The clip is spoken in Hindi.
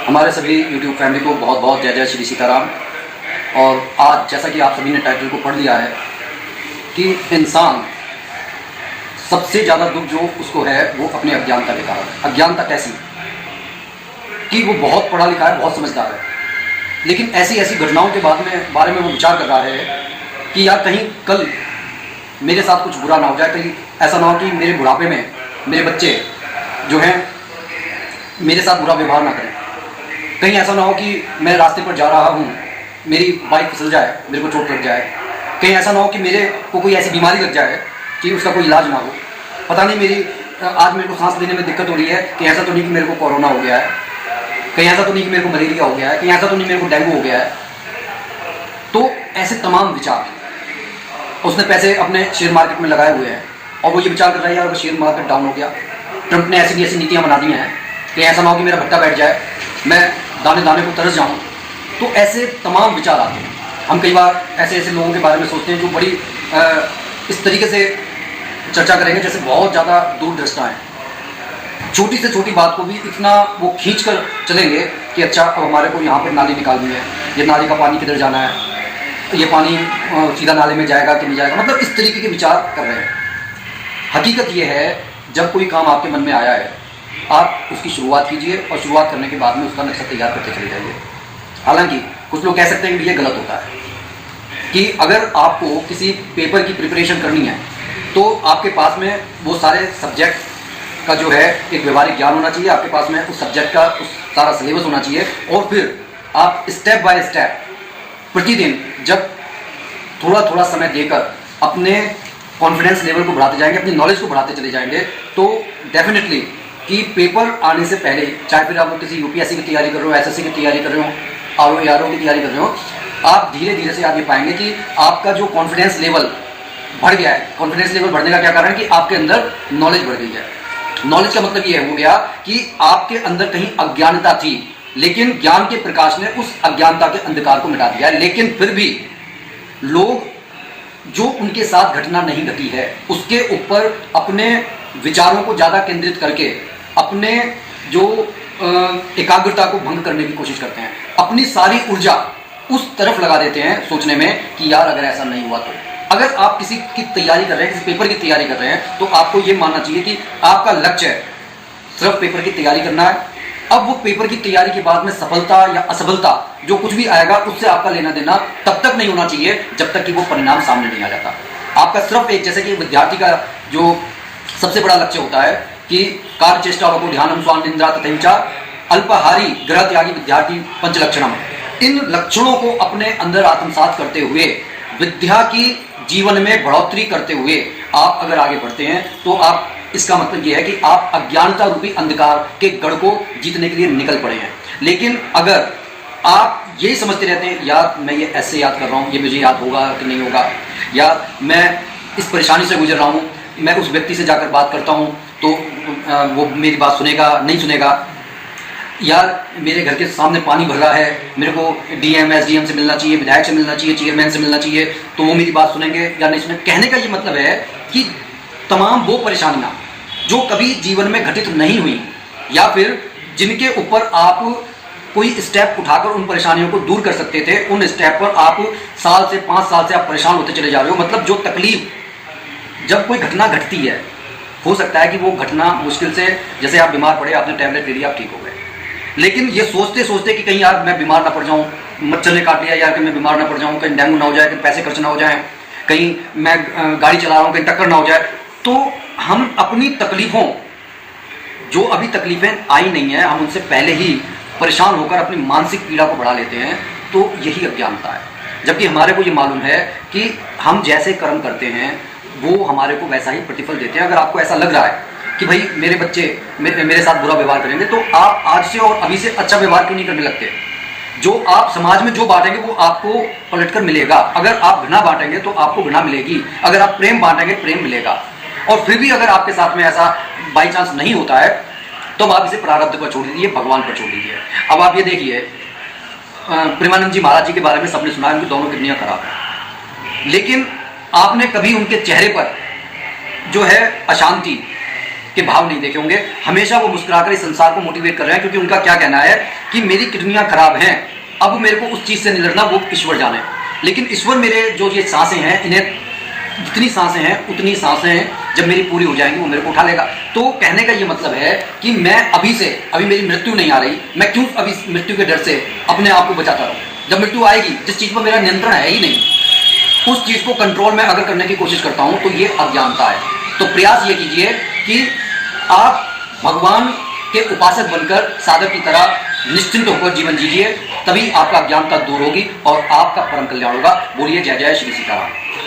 हमारे सभी यूट्यूब फैमिली को बहुत बहुत जय जय श्री सीताराम। और आज जैसा कि आप सभी ने टाइटल को पढ़ लिया है कि इंसान सबसे ज़्यादा दुख जो उसको है वो अपनी अज्ञानता के कारण। अज्ञानता कैसी कि वो बहुत पढ़ा लिखा है, बहुत समझदार है, लेकिन ऐसी ऐसी घटनाओं के बारे में वो विचार कर रहा है कि यार कहीं कल मेरे साथ कुछ बुरा ना हो जाए, कहीं ऐसा ना हो कि मेरे बुढ़ापे में मेरे बच्चे जो हैं मेरे साथ बुरा व्यवहार ना करें, कहीं ऐसा ना हो कि मैं रास्ते पर जा रहा हूँ, मेरी बाइक फिसल जाए, मेरे को चोट लग जाए, कहीं ऐसा ना हो कि मेरे को कोई ऐसी बीमारी लग जाए कि उसका कोई इलाज ना हो। पता नहीं आज मेरे को सांस लेने में दिक्कत हो रही है, कहीं ऐसा तो नहीं कि मेरे को कोरोना हो गया है, कहीं ऐसा तो नहीं कि मेरे को मलेरिया हो गया है, कहीं ऐसा तो नहीं मेरे को डेंगू हो गया है। तो ऐसे तमाम विचार, उसने पैसे अपने शेयर मार्केट में लगाए हुए हैं और वो ये विचार कर रहा है यार अगर शेयर मार्केट डाउन हो गया, ट्रंप ने ऐसी ऐसी नीतियाँ बना दी हैं कि ऐसा ना हो कि मेरा भट्टा बैठ जाए, मैं दाने दाने को तरस जाऊँ। तो ऐसे तमाम विचार आते हैं। हम कई बार ऐसे ऐसे लोगों के बारे में सोचते हैं जो बड़ी इस तरीके से चर्चा करेंगे जैसे बहुत ज़्यादा दूरदृष्टा हैं। छोटी से छोटी बात को भी इतना वो खींच कर चलेंगे कि अच्छा अब हमारे को यहाँ पर नाली निकालनी है, ये नाली का पानी किधर जाना है, ये पानी सीधा नाले में जाएगा कि नहीं जाएगा, मतलब इस तरीके के विचार कर रहे हैं। हकीकत ये है जब कोई काम आपके मन में आया है आप उसकी शुरुआत कीजिए और शुरुआत करने के बाद में उसका नक्शा तैयार करते चले जाइए। हालांकि कुछ लोग कह सकते हैं कि ये गलत होता है कि अगर आपको किसी पेपर की प्रिपरेशन करनी है तो आपके पास में वो सारे सब्जेक्ट का जो है एक व्यवहारिक ज्ञान होना चाहिए, आपके पास में उस सब्जेक्ट का उस सारा सिलेबस होना चाहिए और फिर आप स्टेप बाय स्टेप प्रतिदिन जब थोड़ा थोड़ा समय देकर अपने कॉन्फिडेंस लेवल को बढ़ाते जाएंगे, अपनी नॉलेज को बढ़ाते चले जाएंगे, तो डेफिनेटली कि पेपर आने से पहले चाहे फिर आप किसी यूपीएससी की तैयारी कर रहे हो, एसएससी की तैयारी कर रहे हो, आरओ की तैयारी कर रहे हो, आप धीरे धीरे से आप ये पाएंगे कि आपका जो कॉन्फिडेंस लेवल बढ़ गया है। कॉन्फिडेंस लेवल बढ़ने का क्या कारण है कि आपके अंदर नॉलेज बढ़ गई है। नॉलेज का मतलब ये हो गया कि आपके अंदर कहीं अज्ञानता थी, लेकिन ज्ञान के प्रकाश ने उस अज्ञानता के अंधकार को मिटा दिया है। लेकिन फिर भी लोग जो उनके साथ घटना नहीं घटी है उसके ऊपर अपने विचारों को ज़्यादा केंद्रित करके अपने जो एकाग्रता को भंग करने की कोशिश करते हैं, अपनी सारी ऊर्जा उस तरफ लगा देते हैं सोचने में कि यार अगर ऐसा नहीं हुआ तो। अगर आप किसी की तैयारी कर रहे हैं, किसी पेपर की तैयारी कर रहे हैं, तो आपको ये मानना चाहिए कि आपका लक्ष्य है सिर्फ पेपर की तैयारी करना है। अब वो पेपर की तैयारी के बाद में सफलता या असफलता जो कुछ भी आएगा उससे आपका लेना देना तब तक नहीं होना चाहिए जब तक कि वो परिणाम सामने नहीं आ जाता। आपका सिर्फ एक, जैसे कि विद्यार्थी का जो सबसे बड़ा लक्ष्य होता है कि कार्य चेष्टा को ध्यानम स्वान निंद्रा तथा अल्पहारी ग्रह त्यागी विद्यार्थी पंच लक्षणम, इन लक्षणों को अपने अंदर आत्मसात करते हुए विद्या की जीवन में बढ़ोतरी करते हुए आप अगर आगे बढ़ते हैं तो आप, इसका मतलब यह है कि आप अज्ञानता रूपी अंधकार के गढ़ को जीतने के लिए निकल पड़े हैं। लेकिन अगर आप यही समझते रहते हैं यार मैं ये ऐसे याद कर रहा हूँ, ये मुझे याद होगा कि नहीं होगा, या मैं इस परेशानी से गुजर रहा हूँ, मैं उस व्यक्ति से जाकर बात करता हूँ तो वो मेरी बात सुनेगा नहीं सुनेगा, यार मेरे घर के सामने पानी भर रहा है, मेरे को डीएम एसडीएम से मिलना चाहिए, विधायक से मिलना चाहिए, चेयरमैन से मिलना चाहिए, तो वो मेरी बात सुनेंगे या नहीं सुनेंगे। कहने का ये मतलब है कि तमाम वो परेशानियां जो कभी जीवन में घटित नहीं हुई या फिर जिनके ऊपर आप कोई स्टेप उठाकर उन परेशानियों को दूर कर सकते थे, उन स्टेप पर आप साल से 5 साल से आप परेशान होते चले जा रहे हो। मतलब जो तकलीफ, जब कोई घटना घटती है, हो सकता है कि वो घटना मुश्किल से, जैसे आप बीमार पड़े, आपने टैबलेट ले लिया, आप ठीक हो गए, लेकिन ये सोचते सोचते कि कहीं यार मैं बीमार ना पड़ जाऊं, मच्छर ने काट लिया यार कि मैं बीमार ना पड़ जाऊं, कहीं डेंगू ना हो जाए, कहीं पैसे खर्च ना हो जाए, कहीं मैं गाड़ी चला रहा हूं कहीं टक्कर ना हो जाए, तो हम अपनी तकलीफों, जो अभी तकलीफें आई नहीं है, हम उनसे पहले ही परेशान होकर अपनी मानसिक पीड़ा को बढ़ा लेते हैं। तो यही अज्ञानता है। जबकि हमारे को ये मालूम है कि हम जैसे कर्म करते हैं वो हमारे को वैसा ही प्रतिफल देते हैं। अगर आपको ऐसा लग रहा है कि भाई मेरे बच्चे मेरे साथ बुरा व्यवहार करेंगे, तो आप आज से और अभी से अच्छा व्यवहार क्यों नहीं करने लगते? जो आप समाज में जो बांटेंगे वो आपको पलटकर मिलेगा। अगर आप घृणा बांटेंगे तो आपको घृणा मिलेगी, अगर आप प्रेम बांटेंगे प्रेम मिलेगा। और फिर भी अगर आपके साथ में ऐसा बाई चांस नहीं होता है तो आप इसे प्रारब्ध पर छोड़ दीजिए, भगवान पर छोड़ दीजिए। अब आप ये देखिए, प्रेमानंद जी महाराज जी के बारे में सबने सुना है, उनकी दोनों किडनियां खराब है, लेकिन आपने कभी उनके चेहरे पर जो है अशांति के भाव नहीं देखे होंगे। हमेशा वो मुस्कुराकर इस संसार को मोटिवेट कर रहे हैं, क्योंकि उनका क्या कहना है कि मेरी किडनियां खराब हैं, अब मेरे को उस चीज़ से नहीं लड़ना, वो ईश्वर जाने। लेकिन ईश्वर मेरे जो ये सांसें हैं, इन्हें जितनी सांसें हैं उतनी सांसें जब मेरी पूरी हो जाएंगी वो मेरे को उठा लेगा। तो कहने का ये मतलब है कि मैं अभी मेरी मृत्यु नहीं आ रही, मैं क्यों अभी मृत्यु के डर से अपने आप को बचाता रहूँ। जब मृत्यु आएगी, जिस चीज़ पर मेरा नियंत्रण है ही नहीं, उस चीज़ को कंट्रोल में अगर करने की कोशिश करता हूँ तो ये अज्ञानता है। तो प्रयास ये कीजिए कि आप भगवान के उपासक बनकर साधक की तरह निश्चिंत होकर जीवन जीजिए, तभी आपका अज्ञानता दूर होगी और आपका परम कल्याण होगा। बोलिए जय जय श्री सीताराम।